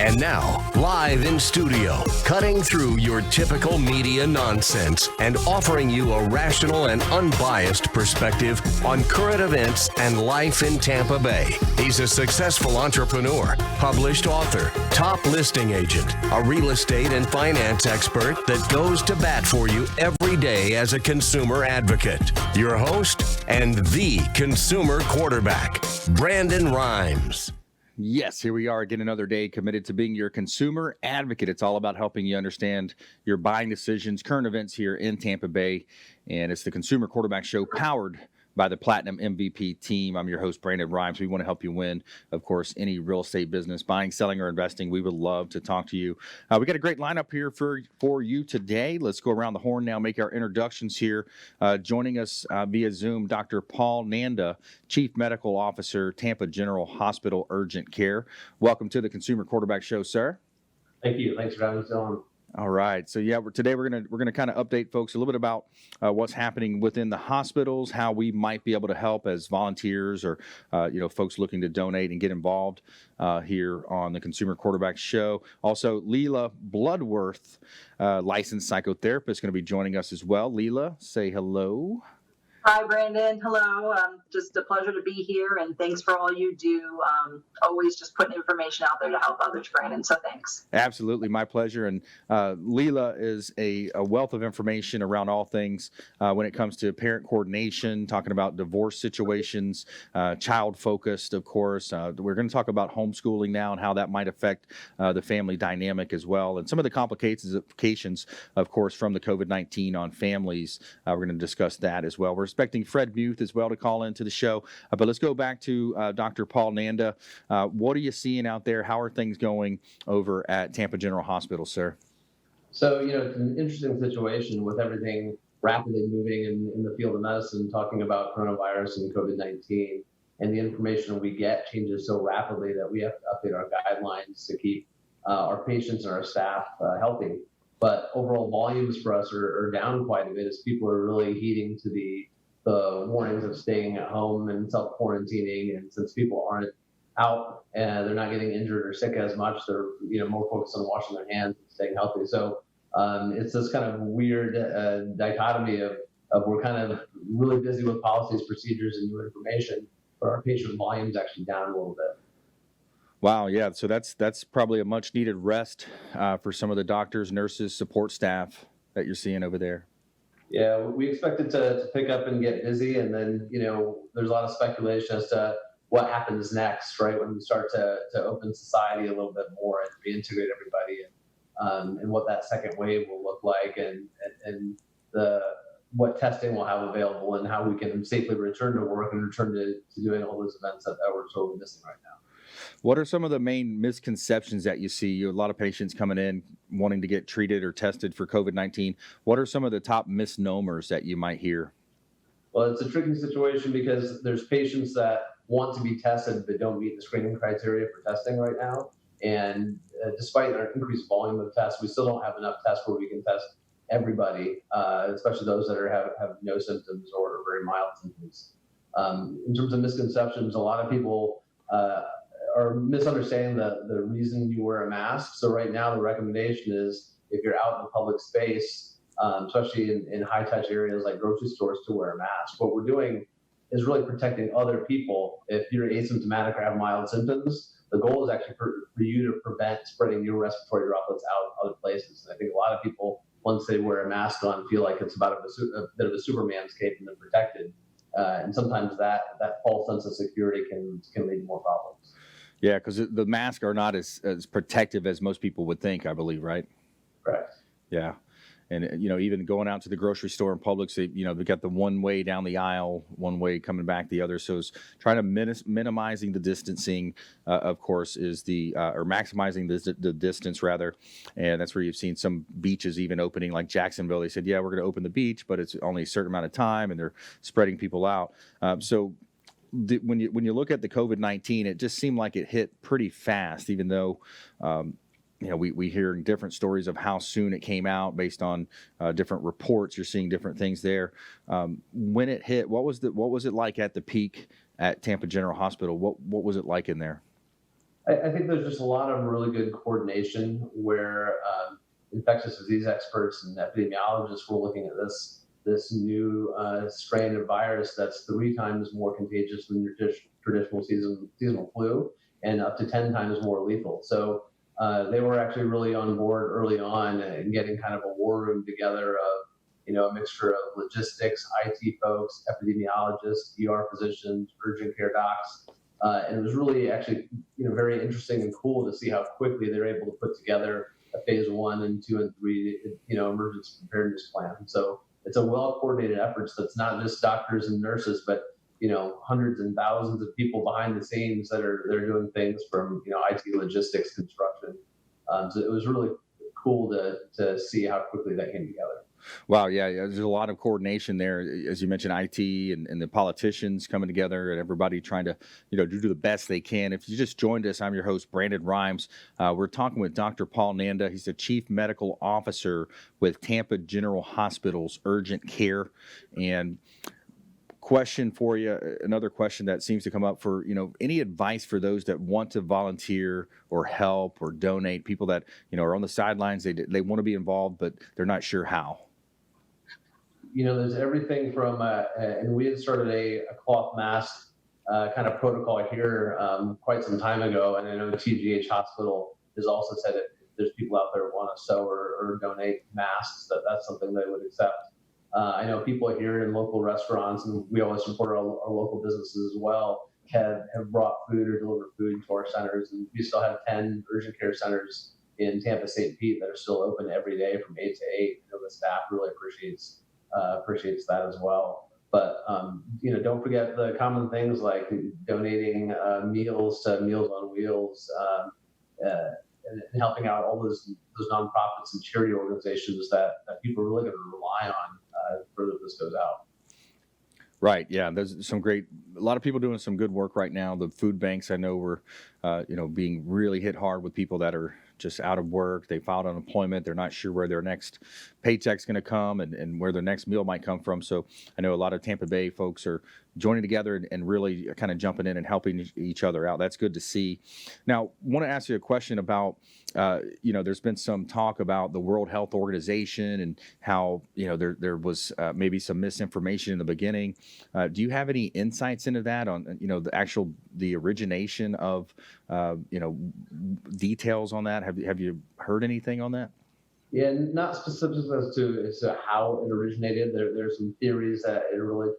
And now, live in studio, cutting through your typical media nonsense and offering you a rational and unbiased perspective on current events and life in Tampa Bay. He's a successful entrepreneur, published author, top listing agent, a real estate and finance expert that goes to bat for you every day as a consumer advocate. Your host and the consumer quarterback, Brandon Rhymes. Yes, here we are again, another day committed to being your consumer advocate. It's all about helping you understand your buying decisions, current events here in Tampa Bay. And it's the Consumer Quarterback Show powered by the Platinum MVP team. I'm your host, Brandon Rhymes. We want to help you win, of course, any real estate business, buying, selling, or investing. We would love to talk to you. We got a great lineup here for you today. Let's go around the horn now, make our introductions here. Joining us via Zoom, Dr. Paul Nanda, Chief Medical Officer, Tampa General Hospital Urgent Care. Welcome to the Consumer Quarterback Show, sir. Thank you. Thanks for having us on. All right. So today we're gonna kind of update folks a little bit about what's happening within the hospitals, how we might be able to help as volunteers or folks looking to donate and get involved here on the Consumer Quarterback Show. Also, Leela Bloodworth, licensed psychotherapist, going to be joining us as well. Leela, say hello. Hi, Brandon. Hello. Just a pleasure to be here, and thanks for all you do. Always just putting information out there to help others, Brandon, so thanks. Absolutely. My pleasure. And Leela is a wealth of information around all things when it comes to parent coordination, talking about divorce situations, child-focused, of course. We're going to talk about homeschooling now and how that might affect the family dynamic as well, and some of the complications, of course, from the COVID-19 on families. We're going to discuss that as well. We're expecting Fred Muth as well to call into the show. But let's go back to Dr. Paul Nanda. What are you seeing out there? How are things going over at Tampa General Hospital, sir? So, it's an interesting situation with everything rapidly moving in the field of medicine, talking about coronavirus and COVID-19. And the information we get changes so rapidly that we have to update our guidelines to keep our patients and our staff healthy. But overall volumes for us are down quite a bit as people are really heeding to the warnings of staying at home and self-quarantining. And since people aren't out and they're not getting injured or sick as much, they're more focused on washing their hands and staying healthy. So it's this kind of weird dichotomy of we're kind of really busy with policies, procedures, and new information, but our patient volume's actually down a little bit. Wow, yeah. So that's probably a much needed rest for some of the doctors, nurses, support staff that you're seeing over there. Yeah, we expect it to pick up and get busy, and then there's a lot of speculation as to what happens next, right? When we start to open society a little bit more and reintegrate everybody, and what that second wave will look like, and what testing we'll have available, and how we can safely return to work and return to doing all those events that we're totally missing right now. What are some of the main misconceptions that you see? A lot of patients coming in wanting to get treated or tested for COVID-19. What are some of the top misnomers that you might hear? Well, it's a tricky situation because there's patients that want to be tested but don't meet the screening criteria for testing right now. And despite our increased volume of tests, we still don't have enough tests where we can test everybody, especially those that have no symptoms or very mild symptoms. In terms of misconceptions, a lot of people are misunderstanding the reason you wear a mask. So right now, the recommendation is if you're out in a public space, especially in high-touch areas like grocery stores, to wear a mask. What we're doing is really protecting other people. If you're asymptomatic or have mild symptoms, the goal is actually for you to prevent spreading your respiratory droplets out other places. And I think a lot of people, once they wear a mask on, feel like it's about a bit of a Superman's cape and they're protected. And sometimes that false sense of security can lead to more problems. Yeah, because the masks are not as protective as most people would think, I believe, right? Correct. Yeah. And, even going out to the grocery store in Publix, they've got the one way down the aisle, one way coming back the other. So it's trying to minimizing the distancing, of course, is or maximizing the distance, rather. And that's where you've seen some beaches even opening, like Jacksonville. They said, yeah, we're going to open the beach, but it's only a certain amount of time, and they're spreading people out. When you look at the COVID-19, it just seemed like it hit pretty fast, even though we hear different stories of how soon it came out based on different reports. You're seeing different things there. When it hit, what was it like at the peak at Tampa General Hospital? What was it like in there? I think there's just a lot of really good coordination where infectious disease experts and epidemiologists were looking at this new strain of virus that's 3 times more contagious than your traditional seasonal flu and up to 10 times more lethal. So they were actually really on board early on and getting kind of a war room together of, a mixture of logistics, IT folks, epidemiologists, ER physicians, urgent care docs. And it was really actually, very interesting and cool to see how quickly they're able to put together a phase 1 and 2 and 3, emergency preparedness plan. So it's a well-coordinated effort. So it's not just doctors and nurses, but hundreds and thousands of people behind the scenes they're doing things from IT, logistics, construction. So it was really cool to see how quickly that came together. Wow, yeah, there's a lot of coordination there, as you mentioned, IT and the politicians coming together and everybody trying to, do the best they can. If you just joined us, I'm your host, Brandon Rhymes. We're talking with Dr. Paul Nanda. He's the Chief Medical Officer with Tampa General Hospital's Urgent Care. And question for you, another question that seems to come up for, any advice for those that want to volunteer or help or donate, people that, are on the sidelines, they want to be involved, but they're not sure how. There's everything from, and we had started a cloth mask kind of protocol here quite some time ago. And I know TGH Hospital has also said that if there's people out there who want to sew or donate masks, that's something they would accept. I know people here in local restaurants, and we always support our local businesses as well, have brought food or delivered food to our centers. And we still have 10 urgent care centers in Tampa, St. Pete that are still open every day from 8 to 8. The staff really appreciates that as well. But don't forget the common things like donating meals to Meals on Wheels, and helping out all those nonprofits and charity organizations that people are really going to rely on further this goes out. Right. Yeah. There's a lot of people doing some good work right now. The food banks, I know, were, being really hit hard with people that are just out of work. They filed unemployment. They're not sure where their next paycheck's going to come and where their next meal might come from. So I know a lot of Tampa Bay folks are joining together and really kind of jumping in and helping each other out. That's good to see. Now, I want to ask you a question about, there's been some talk about the World Health Organization and how, there was maybe some misinformation in the beginning. Do you have any insights into that on, the origination of, details on that? Have you heard anything on that? Yeah, not specific as to how it originated. There's some theories that it really,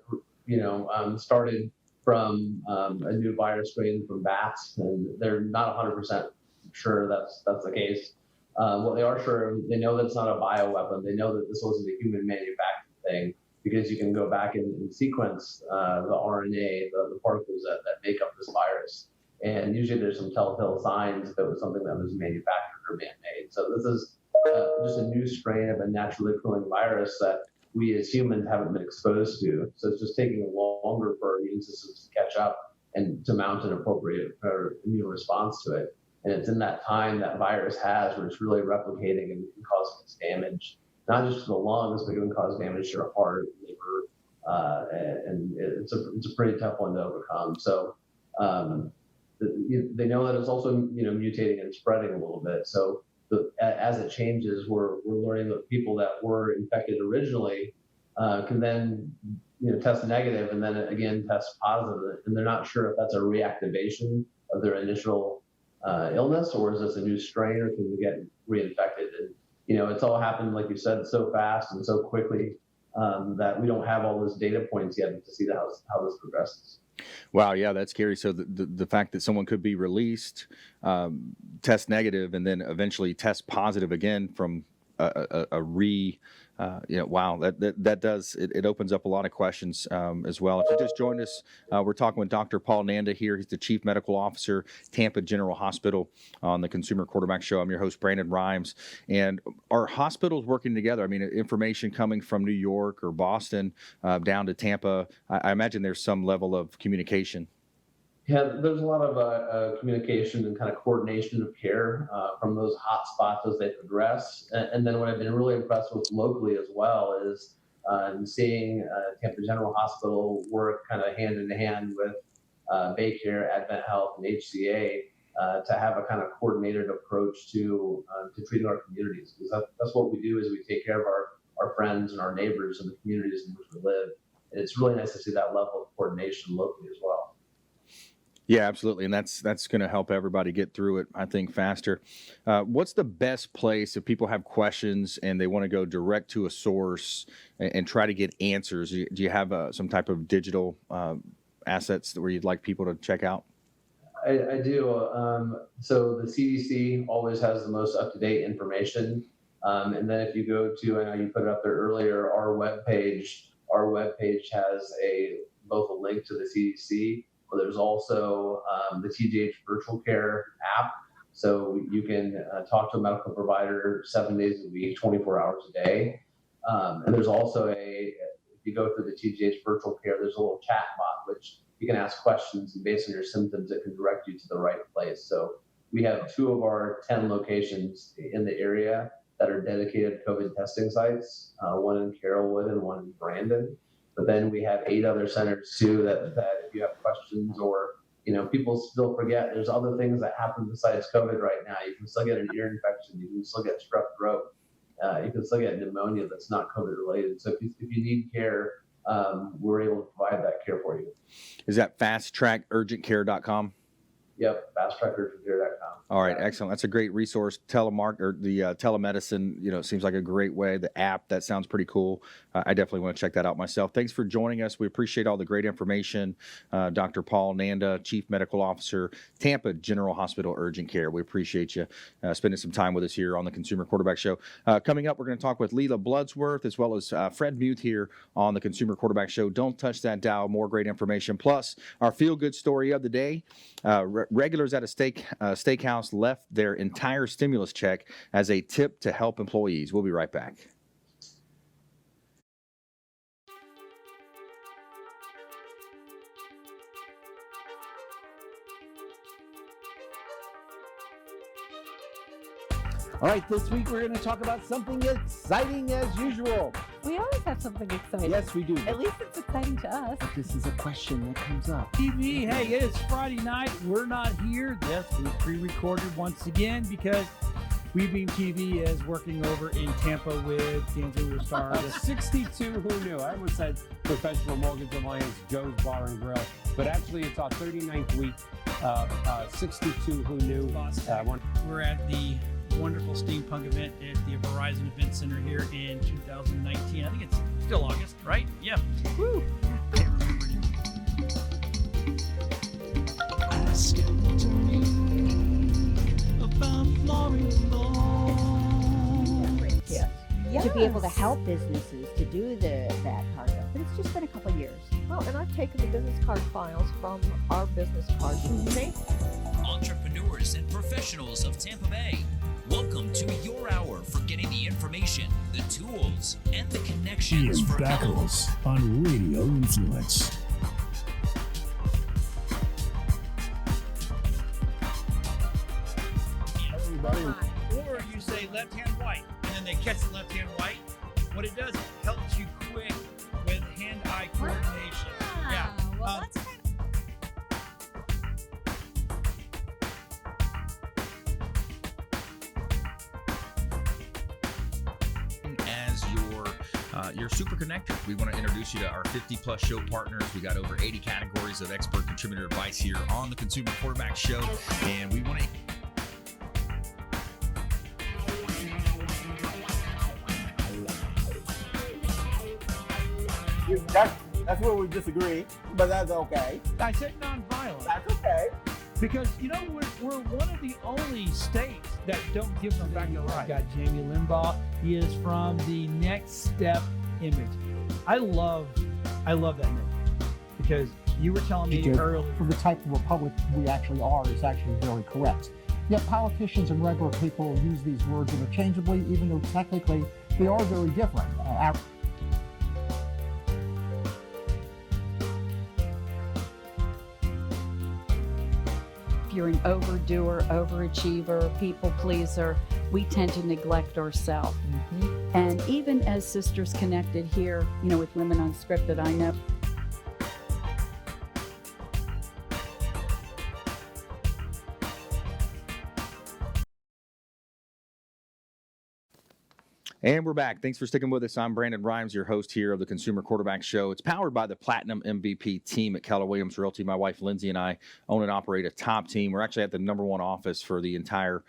started from a new virus strain from bats, and they're not 100% sure that's the case. What they are sure, they know that it's not a bioweapon. They know that this wasn't a human manufactured thing because you can go back and sequence the RNA, the particles that make up this virus. And usually there's some telltale signs if it was something that was manufactured or man-made. So this is just a new strain of a naturally occurring virus that we as humans haven't been exposed to. So it's just taking longer for our immune systems to catch up and to mount an appropriate immune response to it. And it's in that time that virus has where it's really replicating and causing its damage, not just to the lungs, but it can cause damage to your heart, liver, and it's a pretty tough one to overcome. So they know that it's also mutating and spreading a little bit. So as it changes, we're learning that people that were infected originally can then test negative and then again test positive, and they're not sure if that's a reactivation of their initial illness or is this a new strain or can we get reinfected? And it's all happened, like you said, so fast and so quickly that we don't have all those data points yet to see how this progresses. Wow, yeah, that's scary. So the fact that someone could be released, test negative, and then eventually test positive again from wow, that does it opens up a lot of questions as well. If you just joined us, we're talking with Dr. Paul Nanda here. He's the Chief Medical Officer, Tampa General Hospital, on the Consumer Quarterback Show. I'm your host, Brandon Rhymes. And are hospitals working together? I mean, information coming from New York or Boston down to Tampa. I imagine there's some level of communication. Yeah, there's a lot of communication and kind of coordination of care from those hot spots as they progress. And then what I've been really impressed with locally as well is seeing Tampa General Hospital work kind of hand in hand with Baycare, Advent Health, and HCA to have a kind of coordinated approach to treating our communities, because that's what we do is we take care of our friends and our neighbors and the communities in which we live. And it's really nice to see that level of coordination locally as well. Yeah, absolutely. And that's going to help everybody get through it, I think, faster. What's the best place if people have questions and they want to go direct to a source and try to get answers? Do you have some type of digital assets where you'd like people to check out? I do. So the CDC always has the most up-to-date information. And then if you go to, I know you put it up there earlier, our webpage has both a link to the CDC, but there's also the TGH virtual care app. So you can talk to a medical provider 7 days a week, 24 hours a day. And there's also if you go through the TGH virtual care, there's a little chat bot, which you can ask questions, and based on your symptoms, it can direct you to the right place. So we have 2 of our 10 locations in the area that are dedicated COVID testing sites, one in Carrollwood and one in Brandon. But then we have 8 other centers too that if you have questions, or people still forget, there's other things that happen besides COVID right now. You can still get an ear infection, you can still get strep throat, you can still get pneumonia that's not COVID related. So if you need care, we're able to provide that care for you. Is that fasttrackurgentcare.com? Yep, fasttrackurgentcare.com. All right, excellent. That's a great resource. Telemedicine, seems like a great way. The app, that sounds pretty cool. I definitely want to check that out myself. Thanks for joining us. We appreciate all the great information. Dr. Paul Nanda, Chief Medical Officer, Tampa General Hospital Urgent Care. We appreciate you spending some time with us here on the Consumer Quarterback Show. Coming up, we're going to talk with Leela Bloodsworth as well as Fred Muth here on the Consumer Quarterback Show. Don't touch that dial. More great information. Plus, our feel-good story of the day. Regulars at a steakhouse left their entire stimulus check as a tip to help employees. We'll be right back. All right, this week we're going to talk about something exciting as usual. We always have something exciting. Yes, we do. At least it's exciting to us. But this is a question that comes up. TV, hey, it is Friday night. We're not here. Yes, we pre-recorded once again because Weaving TV is working over in Tampa with Danzo Star. 62 Who Knew. I almost said Professional Mortgage Alliance, Joe's Bar and Grill. But actually, it's our 39th week. 62 Who Knew. We're at the wonderful steampunk event at the Verizon Event Center here in 2019. I think it's still August, right? Yeah. Woo! Can't remember anymore. Ask to me about Yes. To be able to help businesses to do that part of it. But it's just been a couple of years. Well, and I've taken the business card files from our business cards and made entrepreneurs and professionals of Tampa Bay. Welcome to your hour for getting the information, the tools, and the connections Ian for Beckles on Radio Influence. Or you say left hand white, and then they catch the left hand white. What it does, it helps you quick with hand-eye coordination. Yeah. Well, that's kind as your super connector. We want to introduce you to our 50+ show partners. We got over 80 categories of expert contributor advice here on the Consumer Quarterback Show, and we want to. That's where we disagree, but that's okay. I said nonviolent. That's okay. Because, we're one of the only states that don't give them back the right. Got Jamie Limbaugh. He is from the Next Step Image. I love that image because you were telling me earlier. For the type of republic we actually are is actually very correct. Yet politicians and regular people use these words interchangeably, even though technically they are very different. If you're an overdoer, overachiever, people pleaser, we tend to neglect ourselves. Mm-hmm. And even as Sisters Connected here, with Women Unscripted, I know And we're back. Thanks for sticking with us. I'm Brandon Rhymes, your host here of the Consumer Quarterback Show. It's powered by the Platinum MVP team at Keller Williams Realty. My wife, Lindsay, and I own and operate a top team. We're actually at the #1 office for the entire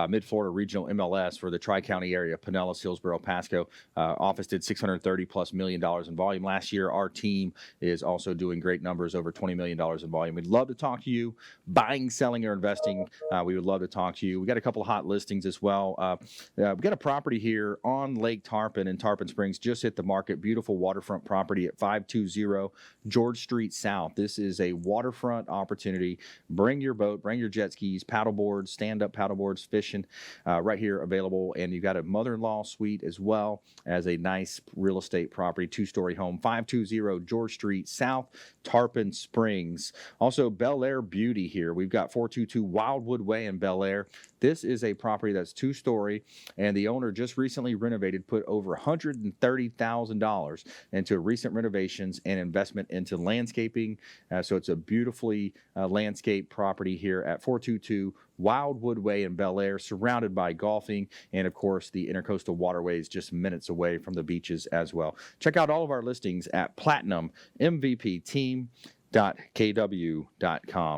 Mid-Florida Regional MLS for the Tri-County area, Pinellas, Hillsborough, Pasco. Office did $630+ million in volume last year. Our team is also doing great numbers, over $20 million in volume. We'd love to talk to you, buying, selling, or investing. We would love to talk to you. We got a couple of hot listings as well. We got a property here on Lake Tarpon in Tarpon Springs, just hit the market. Beautiful waterfront property at 520 George Street South. This is a waterfront opportunity. Bring your boat, bring your jet skis, paddle boards, stand-up paddle boards, fishing right here available. And you've got a mother-in-law suite as well as a nice real estate property, 2-story home, 520 George Street South, Tarpon Springs. Also, Bel Air Beauty here. We've got 422 Wildwood Way in Bel Air. This is a property that's 2-story, and the owner just recently renovated, put over $130,000 into recent renovations and investment into landscaping. So it's a beautifully landscaped property here at 422 Wildwood Way in Bel Air, surrounded by golfing and, of course, the intercoastal waterways just minutes away from the beaches as well. Check out all of our listings at PlatinumMVPTeam.kw.com.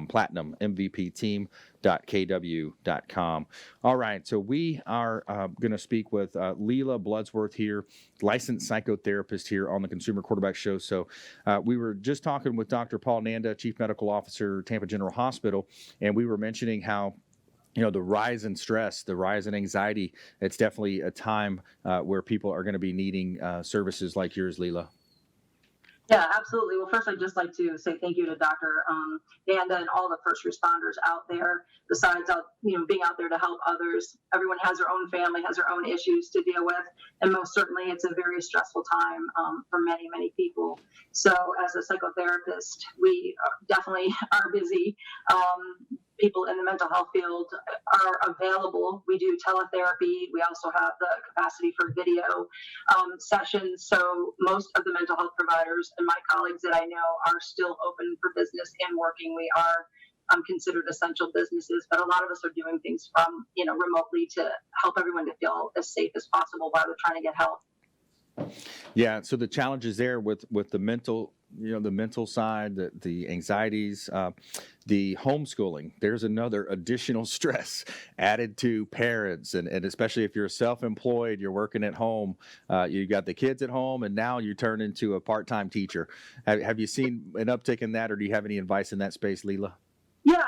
PlatinumMVPTeam.kw.com. All right, so we are going to speak with Leila Bloodsworth here, licensed psychotherapist here on the Consumer Quarterback Show. So we were just talking with Dr. Paul Nanda, Chief Medical Officer, Tampa General Hospital, and we were mentioning how the rise in stress, the rise in anxiety, it's definitely a time where people are going to be needing services like yours, Leila. Yeah, absolutely. Well, first, I'd just like to say thank you to Dr. Nanda and all the first responders out there. Besides, being out there to help others, everyone has their own family, has their own issues to deal with, and most certainly, it's a very stressful time for many, many people. So, as a psychotherapist, we definitely are busy. People in the mental health field are available. We do teletherapy. We also have the capacity for video sessions. So most of the mental health providers and my colleagues that I know are still open for business and working. We are considered essential businesses, but a lot of us are doing things from, remotely to help everyone to feel as safe as possible while they're trying to get help. Yeah. So the challenges there with the mental, the mental side, the anxieties, the homeschooling, there's another additional stress added to parents. And especially if you're self-employed, you're working at home, you got the kids at home, and now you turn into a part-time teacher. Have you seen an uptick in that, or do you have any advice in that space, Leila? Yeah,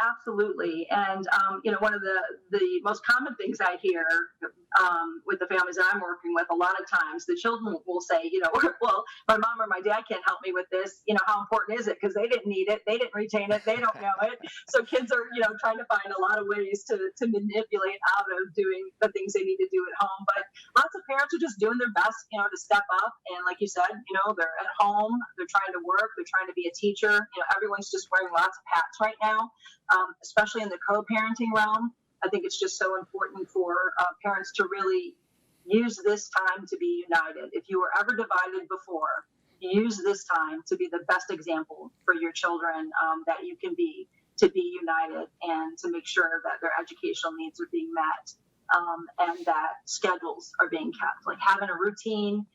absolutely. And, one of the most common things I hear with the families that I'm working with, a lot of times the children will say, well, my mom or my dad can't help me with this. How important is it? Because they didn't need it. They didn't retain it. They don't know it. So kids are, trying to find a lot of ways to manipulate out of doing the things they need to do at home. But lots of parents are just doing their best, to step up. And like you said, they're at home, they're trying to work, they're trying to be a teacher. Everyone's just wearing lots of hats right now, especially in the co-parenting realm. I think it's just so important for parents to really use this time to be united. If you were ever divided before, use this time to be the best example for your children that you can be, to be united and to make sure that their educational needs are being met and that schedules are being kept. Like having a routine,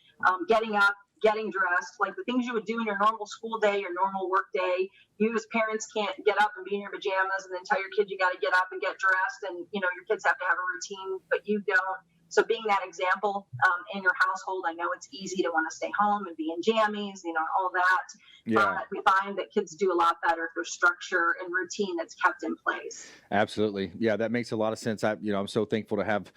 getting up, getting dressed, like the things you would do in your normal school day, your normal work day. You as parents can't get up and be in your pajamas and then tell your kid you got to get up and get dressed, and your kids have to have a routine, but you don't. So being that example in your household, I know it's easy to want to stay home and be in jammies, all that. Yeah. But we find that kids do a lot better if there's structure and routine that's kept in place. Absolutely. Yeah, that makes a lot of sense. I'm so thankful to have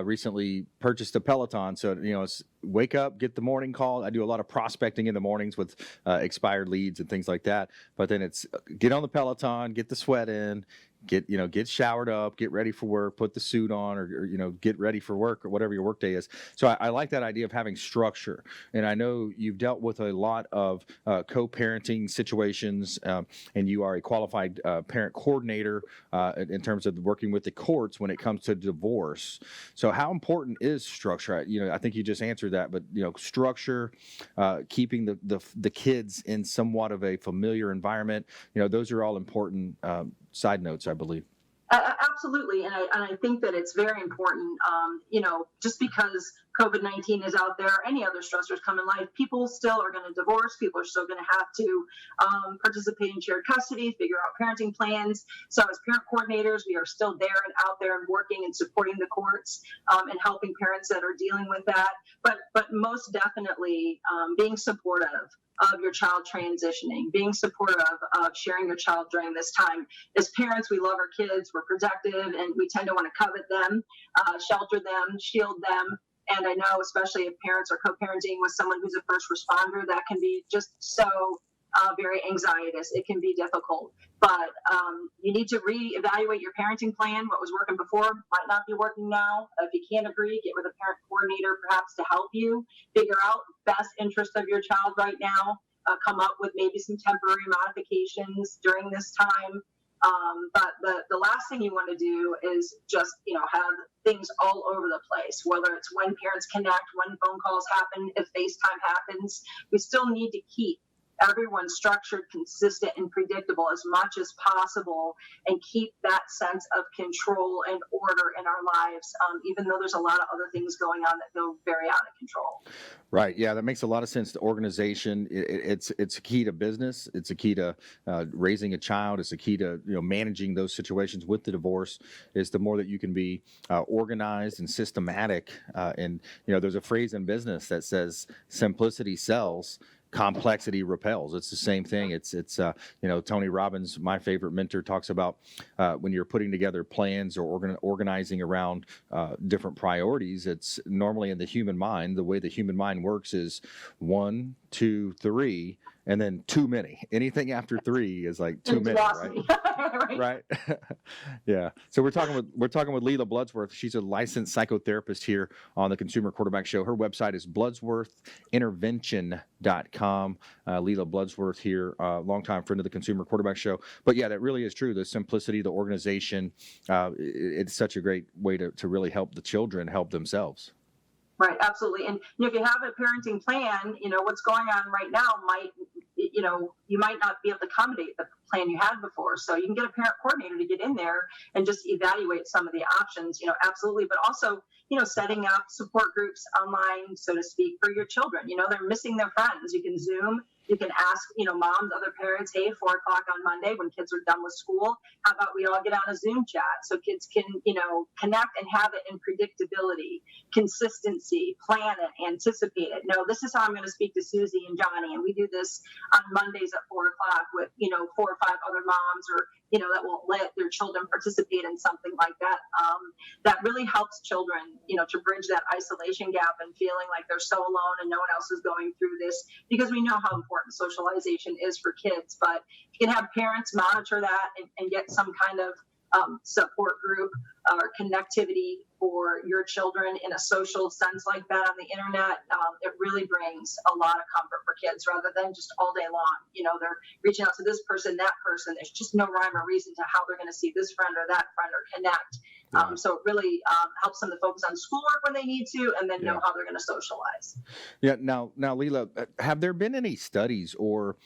recently purchased a Peloton. So, it's wake up, get the morning call. I do a lot of prospecting in the mornings with expired leads and things like that. But then it's get on the Peloton, get the sweat in, get showered up, get ready for work, put the suit on, or get ready for work or whatever your work day is. So I like that idea of having structure. And I know you've dealt with a lot of co-parenting situations, and you are a qualified parent coordinator in terms of working with the courts when it comes to divorce. So how important is structure? I think you just answered that, but structure, keeping the kids in somewhat of a familiar environment, those are all important side notes, I believe. absolutely. And I think that it's very important, just because COVID-19 is out there, any other stressors come in life, people still are going to divorce. People are still going to have to participate in shared custody, figure out parenting plans. So as parent coordinators, we are still there and out there and working and supporting the courts and helping parents that are dealing with that. But most definitely being supportive of your child transitioning, being supportive of sharing your child during this time. As parents, we love our kids, we're protective, and we tend to want to covet them, shelter them, shield them. And I know, especially if parents are co-parenting with someone who's a first responder, that can be just so very anxietous. It can be difficult. But you need to reevaluate your parenting plan. What was working before might not be working now. If you can't agree, get with a parent coordinator perhaps to help you figure out best interest of your child right now. Come up with maybe some temporary modifications during this time. But the last thing you want to do is just, have things all over the place, whether it's when parents connect, when phone calls happen, if FaceTime happens. We still need to keep everyone structured, consistent, and predictable as much as possible, and keep that sense of control and order in our lives, even though there's a lot of other things going on that go very out of control. Right. Yeah, that makes a lot of sense. The organization, it's a key to business. It's a key to raising a child. It's a key to managing those situations with the divorce. Is the more that you can be organized and systematic. And there's a phrase in business that says simplicity sells, complexity repels. It's the same thing. It's Tony Robbins, my favorite mentor, talks about when you're putting together plans or organizing around different priorities. It's normally in the human mind. The way the human mind works is 1, 2, 3, and then too many. Anything after 3 is like too many, right? Right. Yeah. So we're talking with Leila Bloodsworth. She's a licensed psychotherapist here on the Consumer Quarterback Show. Her website is bloodsworthintervention.com. Leila Bloodsworth here, longtime friend of the Consumer Quarterback Show. But yeah, that really is true. The simplicity, the organization, it's such a great way to really help the children help themselves. Right, absolutely. And if you have a parenting plan, what's going on right now might, you might not be able to accommodate the plan you had before. So you can get a parent coordinator to get in there and just evaluate some of the options, absolutely. But also, setting up support groups online, so to speak, for your children. They're missing their friends. You can Zoom. You can ask, moms, other parents, hey, 4 o'clock on Monday when kids are done with school, how about we all get on a Zoom chat so kids can, connect and have it in predictability, consistency, plan it, anticipate it. No, this is how I'm going to speak to Susie and Johnny. And we do this on Mondays at 4 o'clock with, 4 or 5 other moms or, that will let their children participate in something like that. That really helps children, to bridge that isolation gap and feeling like they're so alone and no one else is going through this, because we know how important socialization is for kids. But you can have parents monitor that and get some kind of support group or connectivity for your children in a social sense like that on the internet. It really brings a lot of comfort for kids rather than just all day long. They're reaching out to this person, that person. There's just no rhyme or reason to how they're going to see this friend or that friend or connect. So it really helps them to focus on schoolwork when they need to, and then know how they're going to socialize. Yeah. Now, Leila, have there been any studies or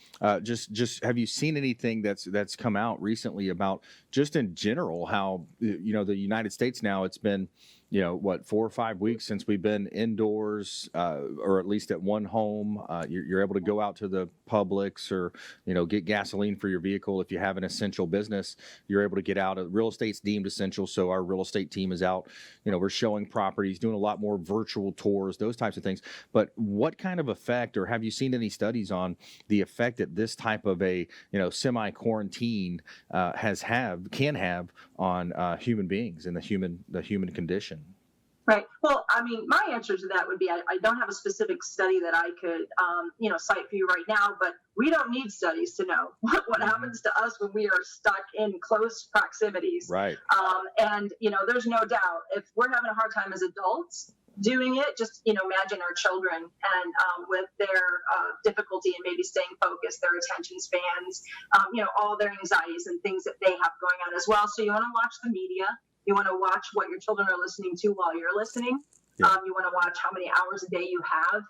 just have you seen anything that's come out recently about just in general how the United States now, it's been 4 or 5 weeks since we've been indoors, or at least at one home. You're able to go out to the Publix or, get gasoline for your vehicle. If you have an essential business, you're able to get out. Real estate's deemed essential, so our real estate team is out. We're showing properties, doing a lot more virtual tours, those types of things. But what kind of effect, or have you seen any studies on the effect that this type of a, semi-quarantine can have on human beings and the human condition? Right. Well, my answer to that would be I don't have a specific study that I could, cite for you right now, but we don't need studies to know what happens to us when we are stuck in close proximities. Right. And, there's no doubt if we're having a hard time as adults doing it, just, imagine our children and with their difficulty in maybe staying focused, their attention spans, all their anxieties and things that they have going on as well. So you want to watch the media. You want to watch what your children are listening to while you're listening. Yeah. You want to watch how many hours a day you have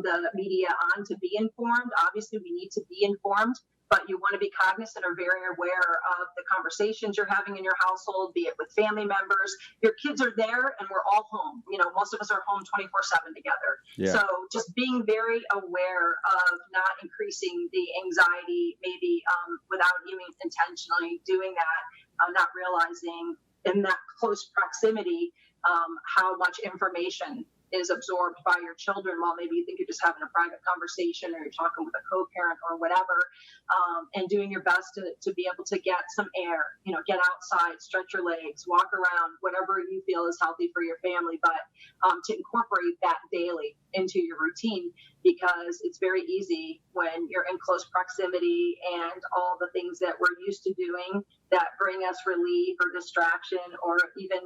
the media on to be informed. Obviously, we need to be informed, but you want to be cognizant or very aware of the conversations you're having in your household, be it with family members. Your kids are there and we're all home. Most of us are home 24/7 together. Yeah. So just being very aware of not increasing the anxiety, maybe without even intentionally doing that, not realizing in that close proximity how much information is absorbed by your children while maybe you think you're just having a private conversation or you're talking with a co-parent or whatever, and doing your best to be able to get some air, get outside, stretch your legs, walk around, whatever you feel is healthy for your family, but to incorporate that daily into your routine, because it's very easy when you're in close proximity and all the things that we're used to doing that bring us relief or distraction or even,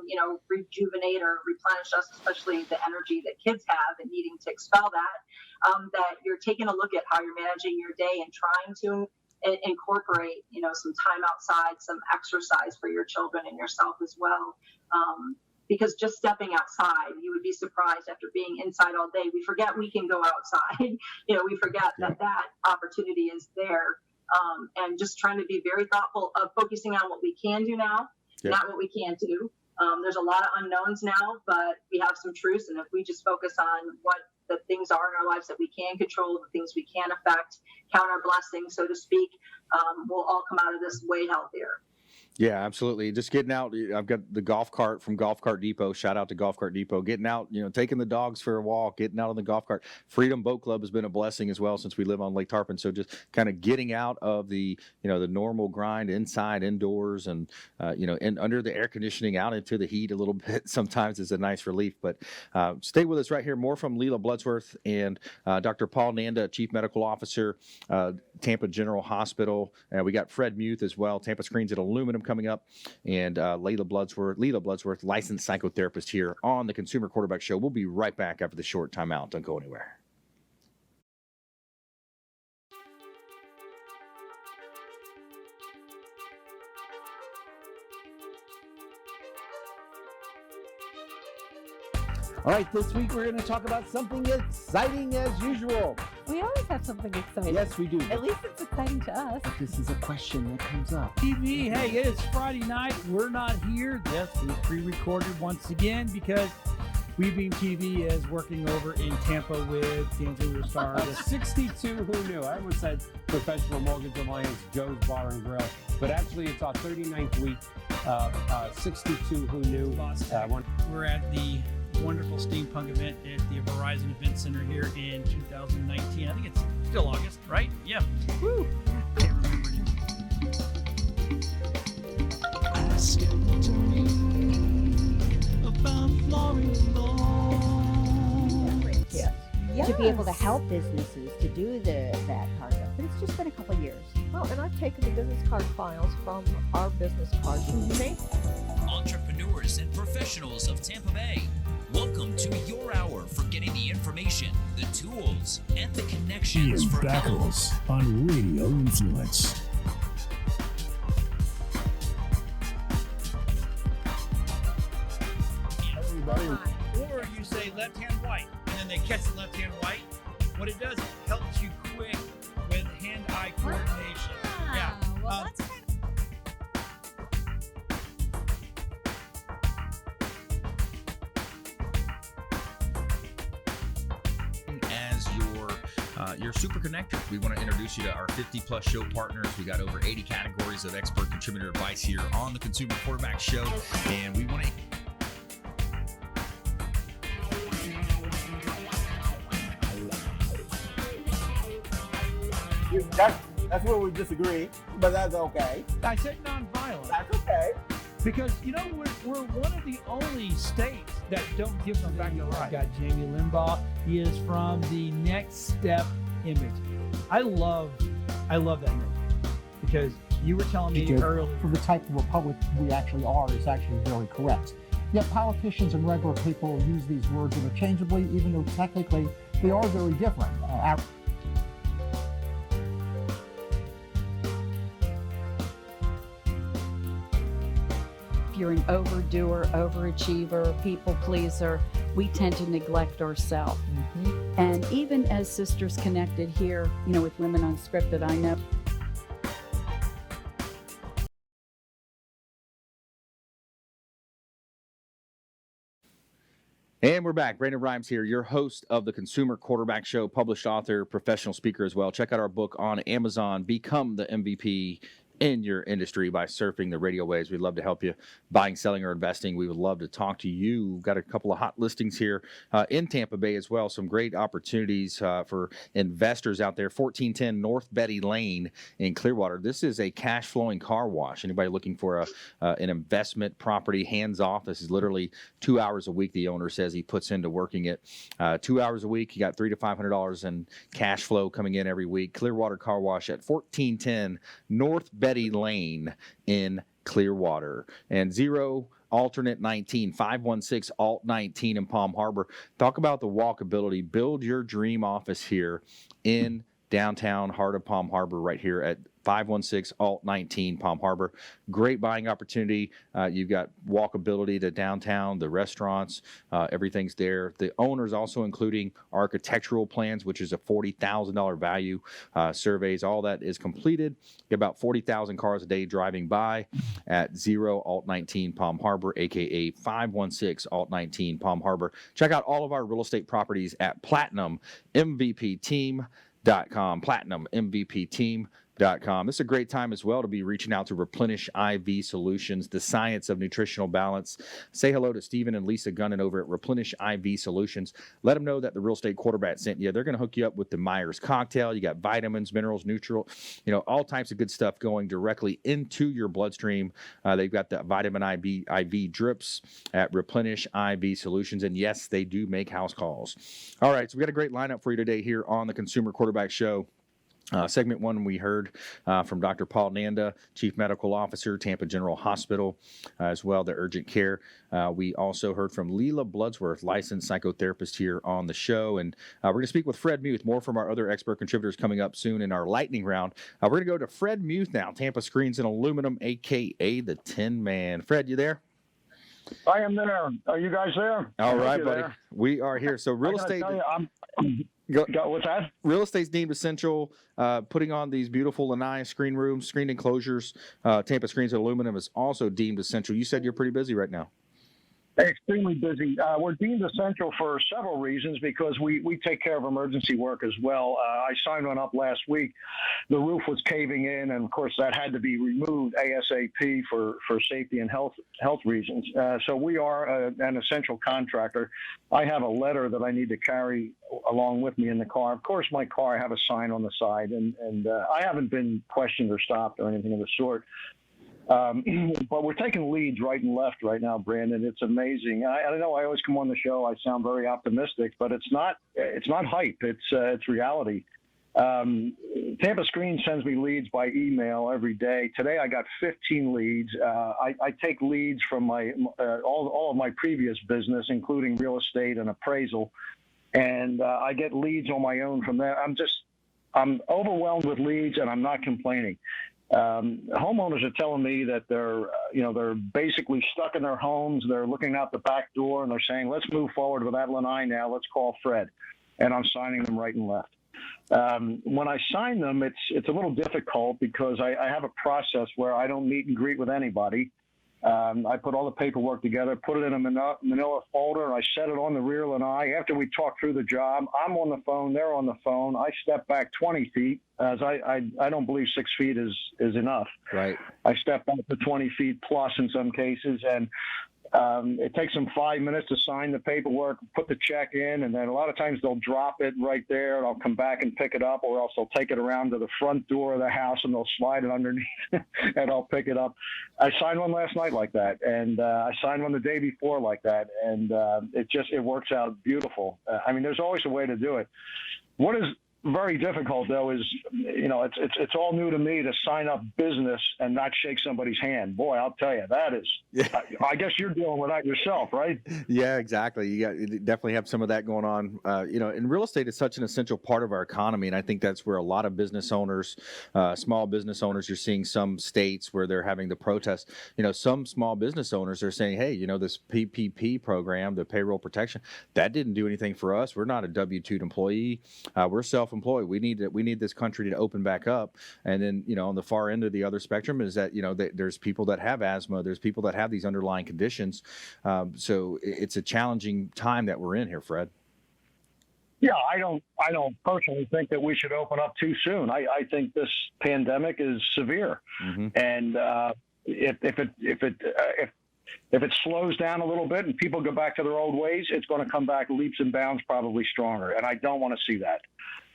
rejuvenate or replenish us, especially the energy that kids have and needing to expel that you're taking a look at how you're managing your day and trying to incorporate, some time outside, some exercise for your children and yourself as well. Because just stepping outside, you would be surprised after being inside all day. We forget we can go outside. We forget that opportunity is there. And just trying to be very thoughtful of focusing on what we can do now, not what we can't do. There's a lot of unknowns now, but we have some truths. And if we just focus on what the things are in our lives that we can control, the things we can affect, count our blessings, so to speak, we'll all come out of this way healthier. Yeah, absolutely. Just getting out. I've got the golf cart from Golf Cart Depot. Shout out to Golf Cart Depot. Getting out, taking the dogs for a walk, getting out on the golf cart. Freedom Boat Club has been a blessing as well since we live on Lake Tarpon. So just kind of getting out of the, the normal grind inside, indoors, and, and under the air conditioning out into the heat a little bit sometimes is a nice relief. But stay with us right here. More from Leela Bloodsworth and Dr. Paul Nanda, Chief Medical Officer, Tampa General Hospital. We got Fred Muth as well. Tampa Screens at Aluminum coming up, and Leela Bloodsworth, licensed psychotherapist here on the Consumer Quarterback Show. We'll be right back after the short timeout. Don't go anywhere. All right, this week we're going to talk about something exciting as usual. We always have something exciting. Yes, we do. At least it's exciting to us. But this is a question that comes up. TV, hey, it is Friday night. We're not here. Yes, we pre-recorded once again because WeBeam TV is working over in Tampa with D'Angelo Star. 62 who knew. I almost said Professional Mortgage Alliance, Joe's Bar and Grill. But actually, it's our 39th week. 62 who knew. We're at the wonderful steampunk event at the Verizon Event Center here in 2019. I think it's still August, right? Yeah. Woo! Can't remember it. Ask Anthony about Florida law. Yes. To be able to help businesses to do that part of it. But it's just been a couple of years. Well, and I've taken the business card files from our business cards and made entrepreneurs and professionals of Tampa Bay. Welcome to your hour for getting the information, the tools, and the connections Ian for Beckles on Radio Influence. Or you say left hand white, and then they catch the left hand white. What it does, it helps you quick with hand-eye coordination. Yeah. Well, that's kind as your super connector. We want to introduce you to our 50-plus show partners. We got over 80 categories of expert contributor advice here on the Consumer Quarterback Show, and we want to That's where we disagree, but that's okay. I said nonviolent. That's okay. Because, we're one of the only states that don't give them back the right. Got Jamie Limbaugh. He is from the Next Step Image. I love that image because you were telling me earlier. For the type of republic we actually are is actually very correct. Yet politicians and regular people use these words interchangeably, even though technically they are very different. You're an overdoer, overachiever, people pleaser, we tend to neglect ourselves. And even as Sisters Connected here, with Women Unscripted, I know And we're back. Brandon Rhymes here, your host of the Consumer Quarterback Show, published author, professional speaker as well. Check out our book on Amazon, Become the MVP in your industry by surfing the radio waves. We'd love to help you buying, selling, or investing. We would love to talk to you. We've got a couple of hot listings here in Tampa Bay as well. Some great opportunities for investors out there. 1410 North Betty Lane in Clearwater. This is a cash flowing car wash. Anybody looking for an investment property, hands off? This is literally 2 hours a week. The owner says he puts into working it. 2 hours a week. You got $300 to $500 in cash flow coming in every week. Clearwater Car Wash at 1410 North Betty Lane in Clearwater. And 0 alternate 19 516 alt 19 in Palm Harbor. Talk about the walkability. Build your dream office here in downtown heart of Palm Harbor, right here at 516 alt 19 Palm Harbor. Great buying opportunity. You've got walkability to downtown, the restaurants, everything's there. The owner's also including architectural plans, which is a $40,000 value. Surveys, all that is completed. Get about 40,000 cars a day driving by at 0 alt 19 Palm Harbor, aka 516 alt 19 Palm Harbor. Check out all of our real estate properties at PlatinumMVPTeam.com. PlatinumMVPTeam.com. This is a great time as well to be reaching out to Replenish IV Solutions, the science of nutritional balance. Say hello to Stephen and Lisa Gunnan over at Replenish IV Solutions. Let them know that the Real Estate Quarterback sent you. They're going to hook you up with the Myers cocktail. You got vitamins, minerals, neutral, all types of good stuff going directly into your bloodstream. They've got the vitamin IV drips at Replenish IV Solutions. And yes, they do make house calls. All right, so we got a great lineup for you today here on the Consumer Quarterback Show. Segment one, we heard from Dr. Paul Nanda, Chief Medical Officer, Tampa General Hospital, as well, the urgent care. We also heard from Leela Bloodsworth, licensed psychotherapist here on the show. And we're going to speak with Fred Muth. More from our other expert contributors coming up soon in our lightning round. We're going to go to Fred Muth now, Tampa Screens and Aluminum, a.k.a. the Tin Man. Fred, you there? I am there. Are you guys there? All right, buddy. There. We are here. So real estate... What's that? Real estate's deemed essential. Putting on these beautiful lanai screen rooms, screen enclosures, Tampa Screens and Aluminum is also deemed essential. You said you're pretty busy right now. Extremely busy. We're deemed essential for several reasons because we take care of emergency work as well. I signed one up last week. The roof was caving in, and of course that had to be removed ASAP for safety and health reasons. So we are an essential contractor. I have a letter that I need to carry along with me in the car. Of course, my car, I have a sign on the side, and I haven't been questioned or stopped or anything of the sort. But we're taking leads right and left right now, Brandon. It's amazing. I know I always come on the show. I sound very optimistic, but it's not hype. It's reality. Tampa Screen sends me leads by email every day. Today I got 15 leads. I take leads from my all of my previous business, including real estate and appraisal, and I get leads on my own from there. I'm overwhelmed with leads, and I'm not complaining. Homeowners are telling me that they're basically stuck in their homes. They're looking out the back door and they're saying, let's move forward with that lanai now. Let's call Fred. And I'm signing them right and left. When I sign them, it's a little difficult because I have a process where I don't meet and greet with anybody. I put all the paperwork together, put it in a manila folder, I set it on the rear lanai. After we talk through the job, I'm on the phone, they're on the phone. I step back 20 feet, as I don't believe 6 feet is enough. Right. I step back to 20 feet plus in some cases, and it takes them 5 minutes to sign the paperwork, put the check in, and then a lot of times they'll drop it right there, and I'll come back and pick it up, or else they'll take it around to the front door of the house, and they'll slide it underneath, and I'll pick it up. I signed one last night like that, and I signed one the day before like that, and it works out beautiful. There's always a way to do it. What is very difficult, though, is, it's all new to me to sign up business and not shake somebody's hand. Boy, I'll tell you, that is, I guess you're dealing with that yourself, right? Yeah, exactly. You definitely have some of that going on. And real estate is such an essential part of our economy. And I think that's where a lot of business owners, small business owners, you're seeing some states where they're having the protest. Some small business owners are saying, hey, this PPP program, the payroll protection, that didn't do anything for us. We're not a W-2 employee. We're self-employed. self-employed. We need this country to open back up. And then, on the far end of the other spectrum is that, there's people that have asthma, there's people that have these underlying conditions. So it's a challenging time that we're in here, Fred. Yeah, I don't personally think that we should open up too soon. I think this pandemic is severe, and if it slows down a little bit and people go back to their old ways, it's going to come back leaps and bounds, probably stronger. And I don't want to see that.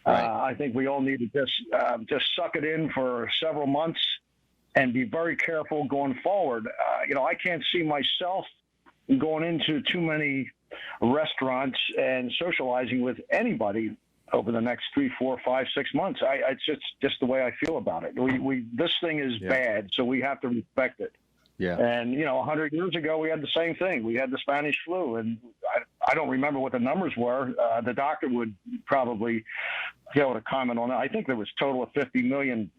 Right. I think we all need to just suck it in for several months and be very careful going forward. I can't see myself going into too many restaurants and socializing with anybody over the next 3, 4, 5, 6 months. It's just the way I feel about it. This thing is bad, so we have to respect it. Yeah. And 100 years ago, we had the same thing. We had the Spanish flu, and I don't remember what the numbers were. The doctor would probably be able to comment on that. I think there was a total of 50 million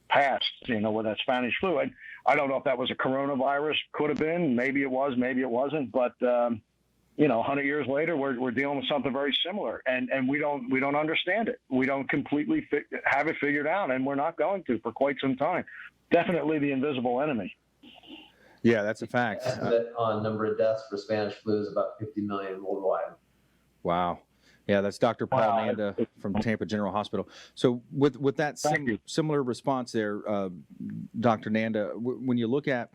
passed, with that Spanish flu. And I don't know if that was a coronavirus. Could have been. Maybe it was. Maybe it wasn't. But 100 years later, we're dealing with something very similar, and we don't understand it. We don't completely have it figured out, and we're not going to for quite some time. Definitely the invisible enemy. Yeah, that's a fact. Estimate on number of deaths for Spanish flu is about 50 million worldwide. Wow. Yeah, that's Dr. Paul Nanda from Tampa General Hospital. So with that similar response there, Dr. Nanda, when you look at,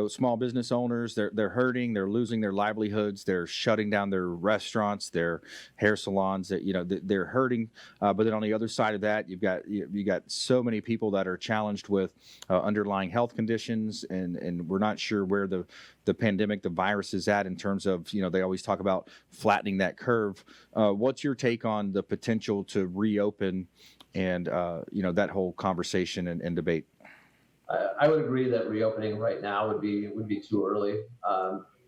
small business owners, they're hurting, they're losing their livelihoods, they're shutting down their restaurants, their hair salons, they're hurting. But then on the other side of that, you've got so many people that are challenged with underlying health conditions, and we're not sure where the pandemic, the virus is at in terms of, they always talk about flattening that curve. What's your take on the potential to reopen and, that whole conversation and debate? I would agree that reopening right now would be too early.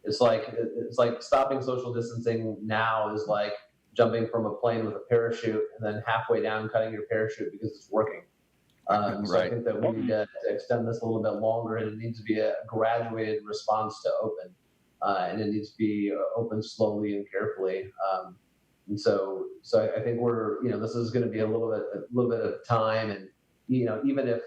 It's like stopping social distancing now is like jumping from a plane with a parachute and then halfway down cutting your parachute because it's working. So I think that we need to extend this a little bit longer, and it needs to be a graduated response to open, and it needs to be open slowly and carefully. And so I think this is going to be a little bit of time, and even if